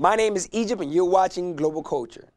My name is Egypt, and you're watching Global Culture.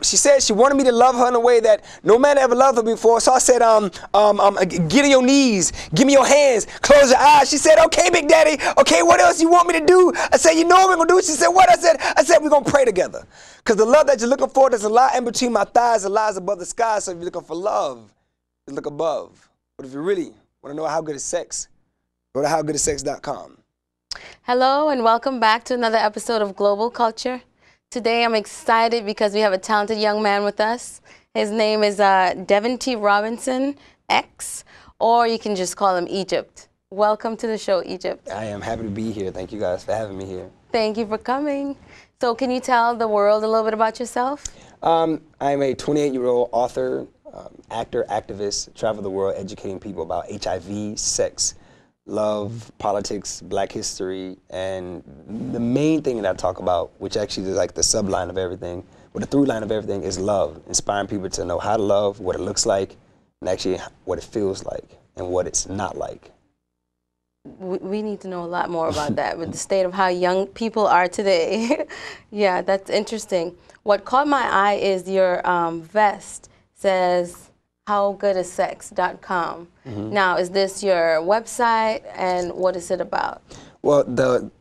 She said she wanted me to love her in a way that no man ever loved her before. So I said, get on your knees, give me your hands, close your eyes. She said, okay, Big Daddy. Okay, what else you want me to do? I said, you know what we're gonna do? She said, what? I said, we're gonna pray together. Because the love that you're looking for, there's a lie in between my thighs, it lies above the sky. So if you're looking for love, you look above. But if you really want to know how good is sex, go to howgoodissex.com. Hello and welcome back to another episode of Global Culture. Today I'm excited because we have a talented young man with us. His name is Devin T. Robinson, X, or you can just call him Egypt. Welcome to the show, Egypt. I am happy to be here. Thank you guys for having me here. Thank you for coming. So can you tell the world a little bit about yourself? I'm a 28-year-old author, actor, activist, travel the world educating people about HIV, sex, love, politics, black history, and the main thing that I talk about, which actually is like the subline of everything, or the through line of everything, is love. Inspiring people to know how to love, what it looks like, and actually what it feels like, and what it's not like. We need to know a lot more about that with the state of how young people are today. Yeah, that's interesting. What caught my eye is your vest says howgoodissex.com. Now, is this your website, and what is it about? Well,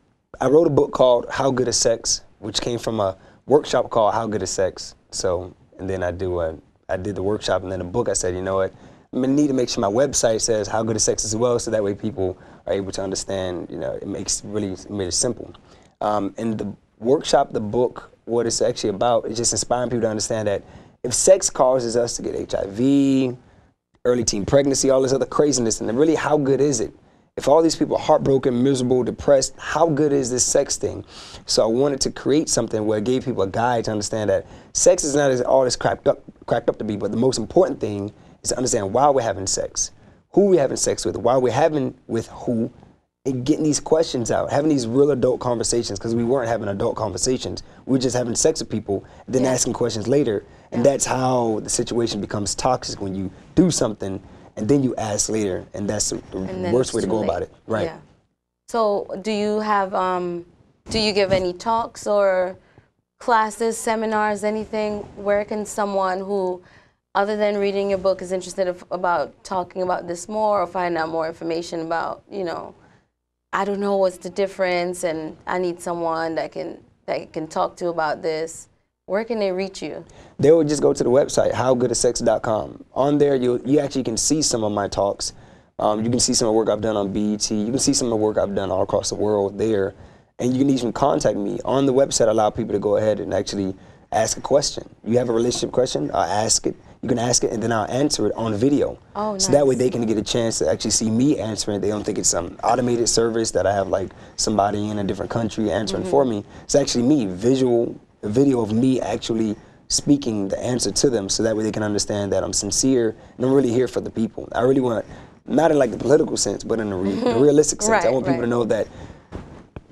I wrote a book called How Good Is Sex, which came from a workshop called How Good Is Sex. So, and then I did the workshop, and then the book. I said, you know what, I'm gonna need to make sure my website says How Good Is Sex as well, so that way people are able to understand. You know, it makes really simple. In the workshop, the book, what it's actually about is just inspiring people to understand that if sex causes us to get HIV, early teen pregnancy, all this other craziness, and then really how good is it? If all these people are heartbroken, miserable, depressed, how good is this sex thing? So I wanted to create something where it gave people a guide to understand that sex is not all it's cracked up to be, but the most important thing is to understand why we're having sex, who we're having sex with, why we're having with who, and getting these questions out, having these real adult conversations, because we weren't having adult conversations. We were just having sex with people, then asking questions later. And that's how the situation becomes toxic, when you do something and then you ask later, and that's the worst way to go about it. Right. Yeah. So do you have, do you give any talks or classes, seminars, anything? Where can someone who, other than reading your book, is interested about talking about this more, or find out more information about, you know, I don't know what's the difference, and I need someone that can talk to about this. Where can they reach you? They would just go to the website, howgoodissex.com. On there, you actually can see some of my talks. You can see some of the work I've done on BET. You can see some of the work I've done all across the world there. And you can even contact me. On the website, I allow people to go ahead and actually ask a question. You have a relationship question, I'll ask it. You can ask it, and then I'll answer it on video. Oh, nice. So that way they can get a chance to actually see me answering it. They don't think it's some automated service that I have like somebody in a different country answering for me. It's actually me, a video of me actually speaking the answer to them, so that way they can understand that I'm sincere and I'm really here for the people. I really want, not in like the political sense, but in the realistic sense. I want people to know that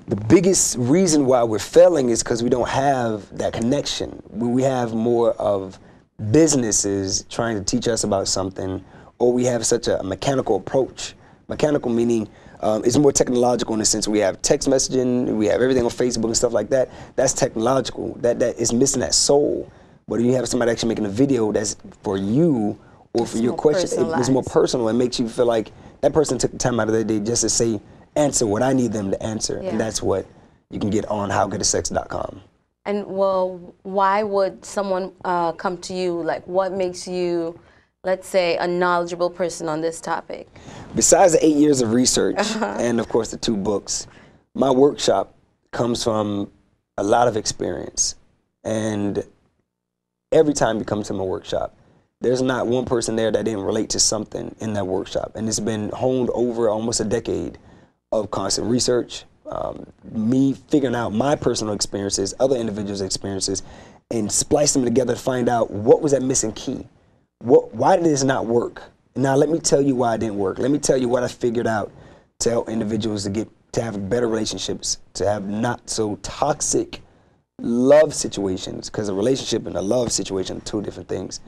the biggest reason why we're failing is because we don't have that connection. We have more of businesses trying to teach us about something, or we have such a mechanical approach. Mechanical meaning it's more technological in the sense we have text messaging, we have everything on Facebook and stuff like that. That's technological. That is missing that soul. But when you have somebody actually making a video that's for you or for your question, it's more personal. It makes you feel like that person took the time out of their day just to say, answer what I need them to answer. And that's what you can get on howgoodissex.com. And well, why would someone come to you? Like, what makes you, let's say, a knowledgeable person on this topic? Besides the 8 years of research and, of course, the 2 books, my workshop comes from a lot of experience. And every time you come to my workshop, there's not one person there that didn't relate to something in that workshop. And it's been honed over almost a decade of constant research, me figuring out my personal experiences, other individuals' experiences, and splice them together to find out what was that missing key. Why did this not work? Now let me tell you why it didn't work. Let me tell you what I figured out to help individuals to to have better relationships, to have not so toxic love situations, because a relationship and a love situation are two different things.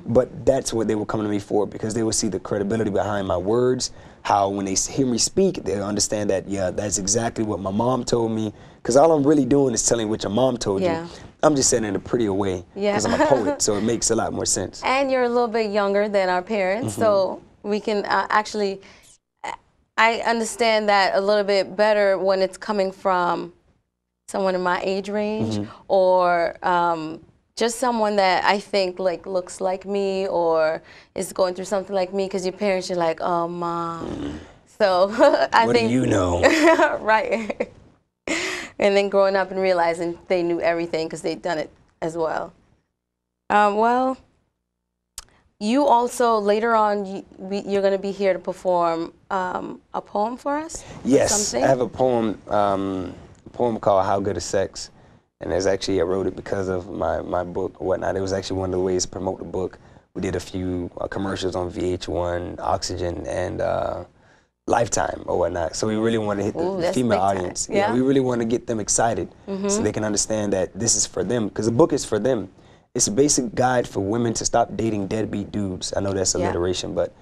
But that's what they were coming to me for, because they would see the credibility behind my words, how when they hear me speak, they understand that, yeah, that's exactly what my mom told me, because all I'm really doing is telling what your mom told you. I'm just saying it in a prettier way, because I'm a poet, so it makes a lot more sense. And you're a little bit younger than our parents, so we can actually, I understand that a little bit better when it's coming from someone in my age range, or just someone that I think like looks like me or is going through something like me, because your parents are like, oh, mom. So I what think, do you know? right. And then growing up and realizing they knew everything because they'd done it as well. Well, you also, later on, you're going to be here to perform a poem for us? Yes, I have a poem called How Good Is Sex. And there's actually, I wrote it because of my book or whatnot. It was actually one of the ways to promote the book. We did a few commercials on VH1, Oxygen, and Lifetime or whatnot. So we really want to hit the female audience. Yeah, we really want to get them excited so they can understand that this is for them, because the book is for them. It's a basic guide for women to stop dating deadbeat dudes. I know that's alliteration, but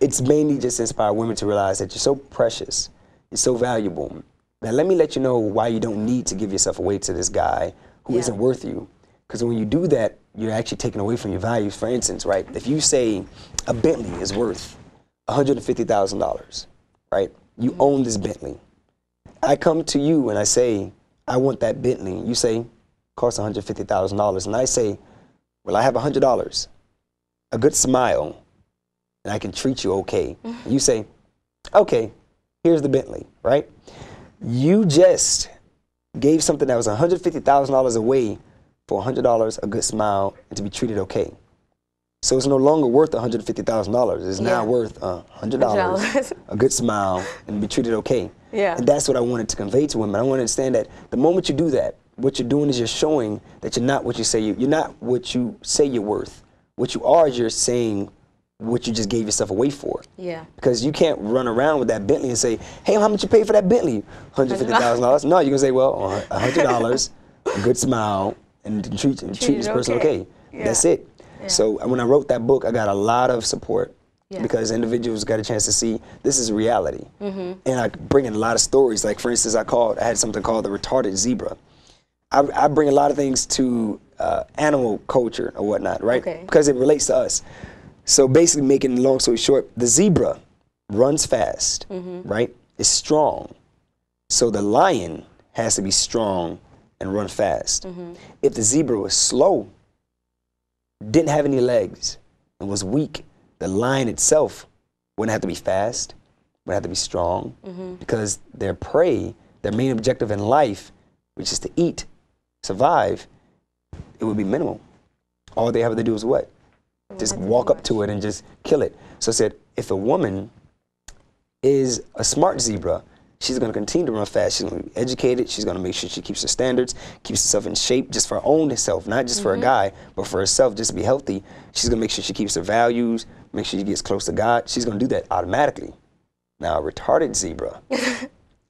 it's mainly just to inspire women to realize that you're so precious, you're so valuable. Now let me let you know why you don't need to give yourself away to this guy who isn't worth you. Because when you do that, you're actually taking away from your values. For instance, right, if you say a Bentley is worth $150,000, right? You own this Bentley. I come to you and I say, I want that Bentley. You say, costs $150,000. And I say, well, I have $100, a good smile, and I can treat you okay. You say, okay, here's the Bentley, right? You just gave something that was $150,000 away for $100, a good smile, and to be treated okay. So it's no longer worth $150,000. It's now worth $100, a good smile, and be treated okay. And that's what I wanted to convey to women. I want to understand that the moment you do that, what you're doing is you're showing that you're not what you say you're not what you say you're worth. What you are is you're saying what you just gave yourself away for. Because you can't run around with that Bentley and say, hey, how much you pay for that Bentley? $150,000. No, you're gonna say, well, $100, a good smile, and treat this person okay. That's it. So when I wrote that book, I got a lot of support because individuals got a chance to see this is reality. And I bring in a lot of stories. Like, for instance, I had something called the retarded zebra. I bring a lot of things to animal culture or whatnot, right? Because it relates to us. So basically, making a long story short, the zebra runs fast, right? It's strong. So the lion has to be strong and run fast. If the zebra was slow, didn't have any legs, and was weak, the lion itself wouldn't have to be fast, would have to be strong, because their prey, their main objective in life, which is to eat, survive, it would be minimal. All they have to do is what? Just walk up to it and just kill it. So I said, if a woman is a smart zebra, she's going to continue to run fast. She's going to be educated. She's going to make sure she keeps her standards, keeps herself in shape just for her own self, not just for a guy, but for herself, just to be healthy. She's going to make sure she keeps her values, make sure she gets close to God. She's going to do that automatically. Now, a retarded zebra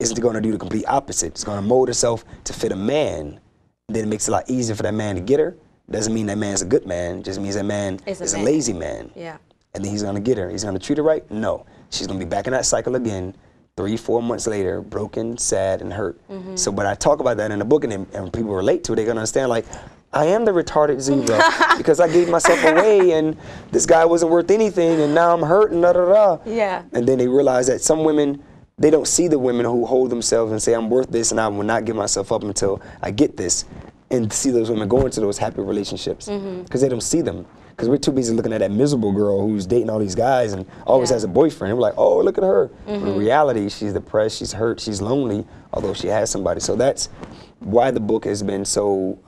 is going to do the complete opposite. It's going to mold herself to fit a man. Then it makes it a lot easier for that man to get her. Doesn't mean that man's a good man. It just means that man is a lazy man. And then he's going to get her. He's going to treat her right? No. She's going to be back in that cycle again 3-4 months later, broken, sad, and hurt. So, but I talk about that in the book, and people relate to it. They're going to understand, like, I am the retarded zebra because I gave myself away, and this guy wasn't worth anything, and now I'm hurt, and da-da-da. And then they realize that some women, they don't see the women who hold themselves and say, I'm worth this, and I will not give myself up until I get this. And see those women go into those happy relationships because they don't see them. Because we're too busy looking at that miserable girl who's dating all these guys and always has a boyfriend. And we're like, oh, look at her. But in reality, she's depressed, she's hurt, she's lonely, although she has somebody. So that's why the book has been so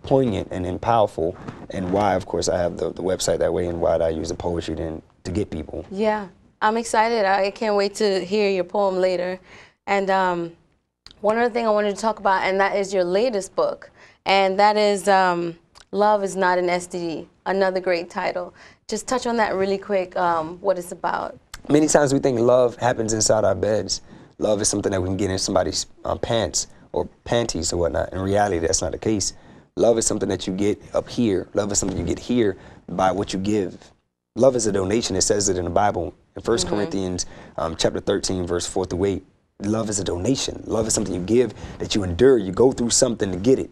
poignant and powerful, and why, of course, I have the website that way, and why I use the poetry to get people. Yeah, I'm excited. I can't wait to hear your poem later. And one other thing I wanted to talk about, and that is your latest book. And that is Love is Not an STD, another great title. Just touch on that really quick, what it's about. Many times we think love happens inside our beds. love is something that we can get in somebody's pants or panties or whatnot. In reality, that's not the case. Love is something that you get up here. Love is something you get here by what you give. Love is a donation. It says it in the Bible. In 1 Corinthians chapter 13, verse 4 through 8, love is a donation. Love is something you give, that you endure. You go through something to get it.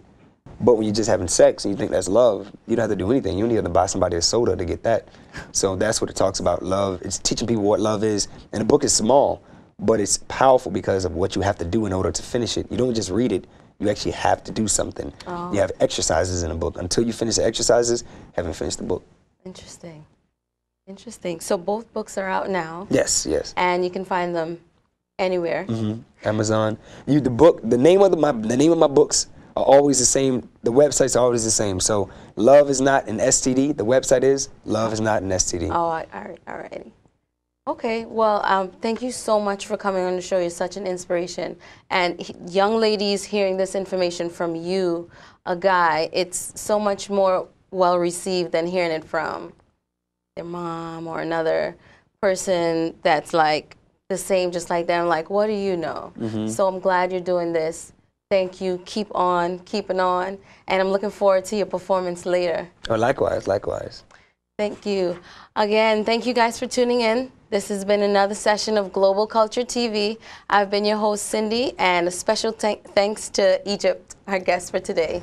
But when you're just having sex and you think that's love, you don't have to do anything. You don't have to buy somebody a soda to get that. So that's what it talks about, love. It's teaching people what love is. And the book is small, but it's powerful because of what you have to do in order to finish it. You don't just read it. You actually have to do something. Oh. You have exercises in a book. Until you finish the exercises, you haven't finished the book. Interesting. Interesting. So both books are out now. Yes, yes. And you can find them anywhere. Amazon. The name of my books are always the same. The websites are always the same. So Love is Not an STD. The website is Love is Not an STD. Oh, all righty. Okay, well, thank you so much for coming on the show. You're such an inspiration. And young ladies hearing this information from you, a guy, it's so much more well received than hearing it from their mom or another person that's like the same, just like them. Like, what do you know? So I'm glad you're doing this. Thank you. Keep on keeping on. And I'm looking forward to your performance later. Oh, likewise, likewise. Thank you. Again, thank you guys for tuning in. This has been another session of Global Culture TV. I've been your host, Cindy, and a special thanks to Egypt, our guest for today.